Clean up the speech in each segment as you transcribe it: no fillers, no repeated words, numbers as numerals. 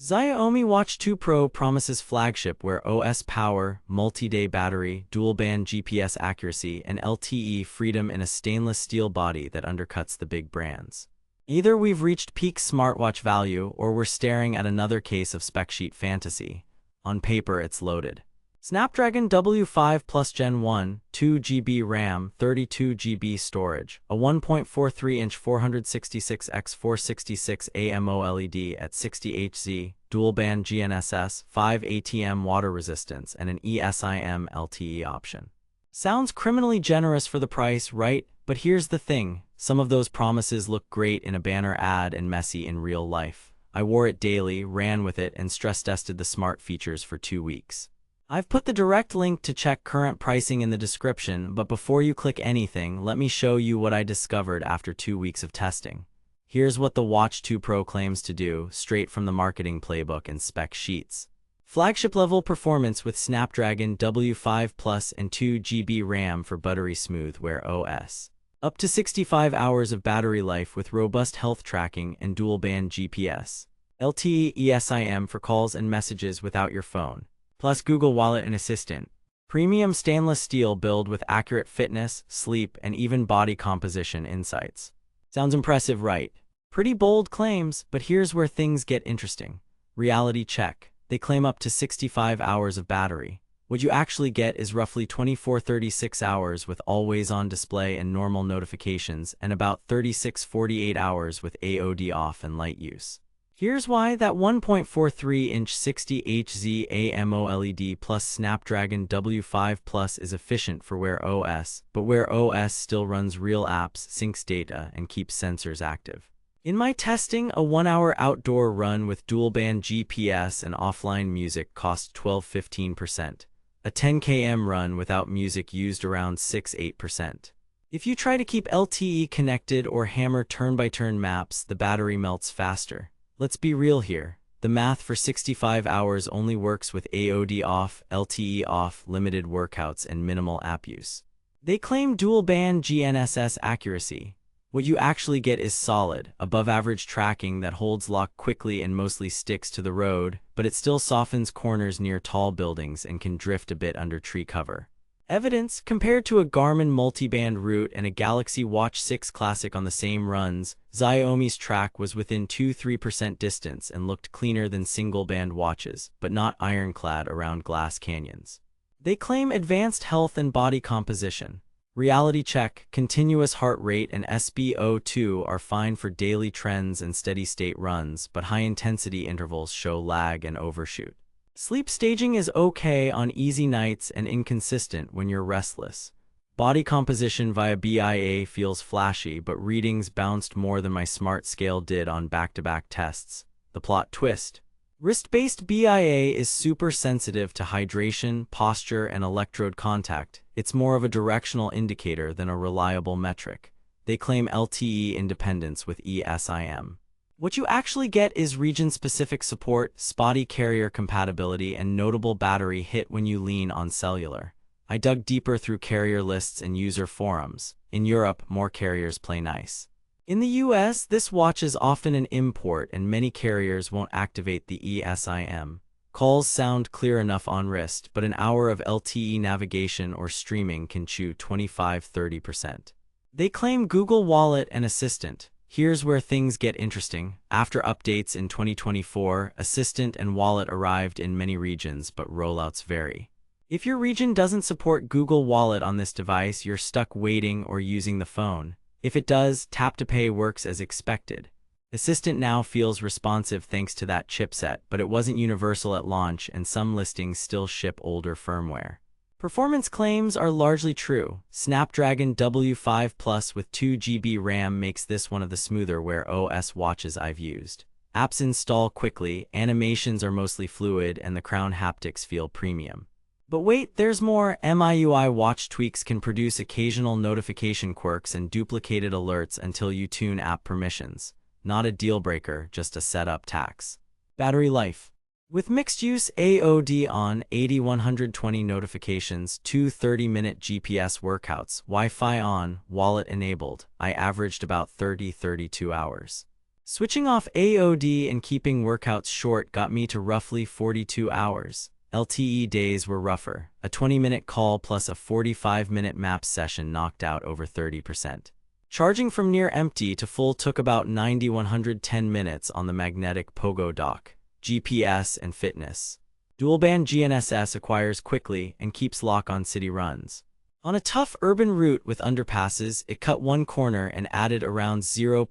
Xiaomi Watch 2 Pro promises flagship Wear OS power, multi-day battery, dual-band GPS accuracy, and LTE freedom in a stainless steel body that undercuts the big brands. Either we've reached peak smartwatch value or we're staring at another case of spec sheet fantasy. On paper, it's loaded. Snapdragon W5 Plus Gen 1, 2GB RAM, 32GB storage, a 1.43-inch 466x466 AMOLED at 60Hz, dual-band GNSS, 5 ATM water resistance, and an eSIM LTE option. Sounds criminally generous for the price, right? But here's the thing, some of those promises look great in a banner ad and messy in real life. I wore it daily, ran with it, and stress-tested the smart features for 2 weeks. I've put the direct link to check current pricing in the description, but before you click anything, let me show you what I discovered after 2 weeks of testing. Here's what the Watch 2 Pro claims to do, straight from the marketing playbook and spec sheets. Flagship-level performance with Snapdragon W5 Plus and 2GB RAM for buttery smooth Wear OS. Up to 65 hours of battery life with robust health tracking and dual-band GPS. LTE eSIM for calls and messages without your phone. Plus Google Wallet and Assistant. Premium stainless steel build with accurate fitness, sleep, and even body composition insights. Sounds impressive, right? Pretty bold claims, but here's where things get interesting. Reality check. They claim up to 65 hours of battery. What you actually get is roughly 24-36 hours with always-on display and normal notifications, and about 36-48 hours with AOD off and light use. Here's why that 1.43-inch 60Hz AMOLED plus Snapdragon W5 Plus is efficient for Wear OS, but Wear OS still runs real apps, syncs data, and keeps sensors active. In my testing, a 1-hour outdoor run with dual-band GPS and offline music cost 12–15%. A 10 km run without music used around 6–8%. If you try to keep LTE connected or hammer turn-by-turn maps, the battery melts faster. Let's be real here. The math for 65 hours only works with AOD off, LTE off, limited workouts, and minimal app use. They claim dual-band GNSS accuracy. What you actually get is solid, above-average tracking that holds lock quickly and mostly sticks to the road, but it still softens corners near tall buildings and can drift a bit under tree cover. Evidence, compared to a Garmin multiband route and a Galaxy Watch 6 Classic on the same runs, Xiaomi's track was within 2–3% distance and looked cleaner than single-band watches, but not ironclad around glass canyons. They claim advanced health and body composition. Reality check, continuous heart rate, and SpO2 are fine for daily trends and steady-state runs, but high-intensity intervals show lag and overshoot. Sleep staging is okay on easy nights and inconsistent when you're restless. Body composition via BIA feels flashy, but readings bounced more than my smart scale did on back-to-back tests. The plot twist. Wrist-based BIA is super sensitive to hydration, posture, and electrode contact. It's more of a directional indicator than a reliable metric. They claim LTE independence with eSIM. What you actually get is region-specific support, spotty carrier compatibility, and notable battery hit when you lean on cellular. I dug deeper through carrier lists and user forums. In Europe, more carriers play nice. In the US, this watch is often an import and many carriers won't activate the eSIM. Calls sound clear enough on wrist, but an hour of LTE navigation or streaming can chew 25–30%. They claim Google Wallet and Assistant. Here's where things get interesting. After updates in 2024, Assistant and Wallet arrived in many regions, but rollouts vary. If your region doesn't support Google Wallet on this device, you're stuck waiting or using the phone. If it does, Tap to Pay works as expected. Assistant now feels responsive thanks to that chipset, but it wasn't universal at launch and some listings still ship older firmware. Performance claims are largely true. Snapdragon W5 Plus with 2GB RAM makes this one of the smoother Wear OS watches I've used. Apps install quickly, animations are mostly fluid, and the crown haptics feel premium. But wait, there's more. MIUI watch tweaks can produce occasional notification quirks and duplicated alerts until you tune app permissions. Not a deal breaker, just a setup tax. Battery life. With mixed use AOD on, 80–120 notifications, 2 30-minute GPS workouts, Wi-Fi on, wallet enabled, I averaged about 30–32 hours. Switching off AOD and keeping workouts short got me to roughly 42 hours. LTE days were rougher. A 20-minute call plus a 45-minute map session knocked out over 30%. Charging from near empty to full took about 90-110 minutes on the magnetic pogo dock. GPS and fitness. Dual-band GNSS acquires quickly and keeps lock on city runs. On a tough urban route with underpasses, it cut one corner and added around 0.12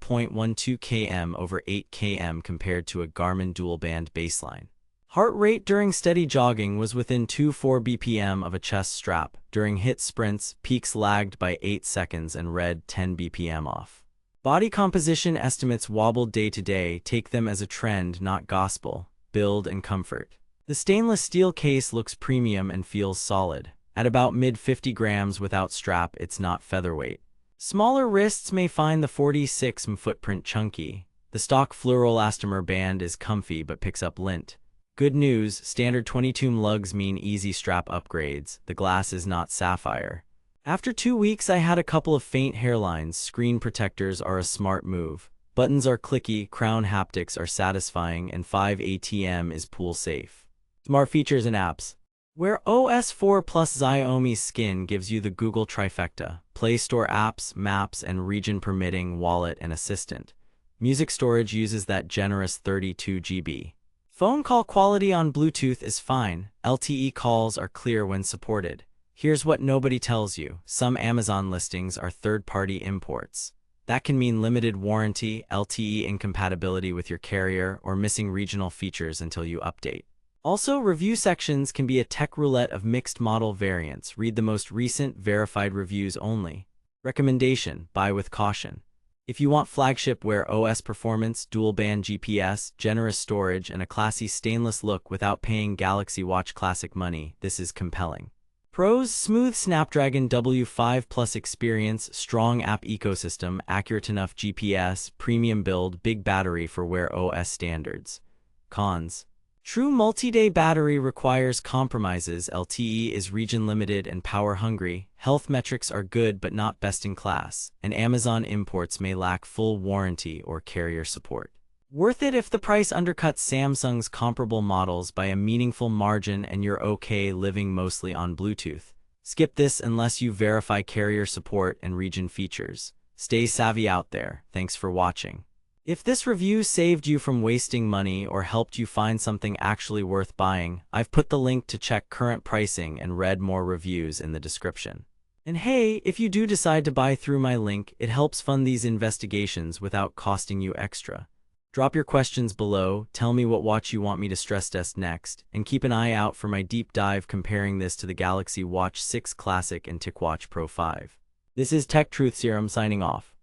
km over 8 km compared to a Garmin dual-band baseline. Heart rate during steady jogging was within 2-4 BPM of a chest strap. During hit sprints, peaks lagged by 8 seconds and read 10 BPM off. Body composition estimates wobbled day to day, take them as a trend, not gospel. Build and comfort. The stainless steel case looks premium and feels solid. At about mid-50 grams without strap, it's not featherweight. Smaller wrists may find the 46mm footprint chunky. The stock fluoroelastomer band is comfy but picks up lint. Good news, standard 22mm lugs mean easy strap upgrades. The glass is not sapphire. After 2 weeks, I had a couple of faint hairlines. Screen protectors are a smart move. Buttons are clicky, crown haptics are satisfying, and 5 ATM is pool safe. Smart features and apps. Wear OS 4 plus Xiaomi Skin gives you the Google trifecta. Play Store apps, maps, and region-permitting wallet and assistant. Music storage uses that generous 32 GB. Phone call quality on Bluetooth is fine. LTE calls are clear when supported. Here's what nobody tells you. Some Amazon listings are third-party imports. That can mean limited warranty, LTE incompatibility with your carrier, or missing regional features until you update. Also, review sections can be a tech roulette of mixed model variants. Read the most recent, verified reviews only. Recommendation: buy with caution. If you want flagship Wear OS performance, dual-band GPS, generous storage, and a classy stainless look without paying Galaxy Watch Classic money, this is compelling. Pros: smooth Snapdragon W5 Plus experience, strong app ecosystem, accurate enough GPS, premium build, big battery for Wear OS standards. Cons: true multi-day battery requires compromises. LTE is region-limited and power-hungry. Health metrics are good but not best-in-class, and Amazon imports may lack full warranty or carrier support. Worth it if the price undercuts Samsung's comparable models by a meaningful margin and you're okay living mostly on Bluetooth. Skip this unless you verify carrier support and region features. Stay savvy out there. Thanks for watching. If this review saved you from wasting money or helped you find something actually worth buying, I've put the link to check current pricing and read more reviews in the description. And hey, if you do decide to buy through my link, it helps fund these investigations without costing you extra. Drop your questions below, tell me what watch you want me to stress test next, and keep an eye out for my deep dive comparing this to the Galaxy Watch 6 Classic and TicWatch Pro 5. This is Tech Truth Serum signing off.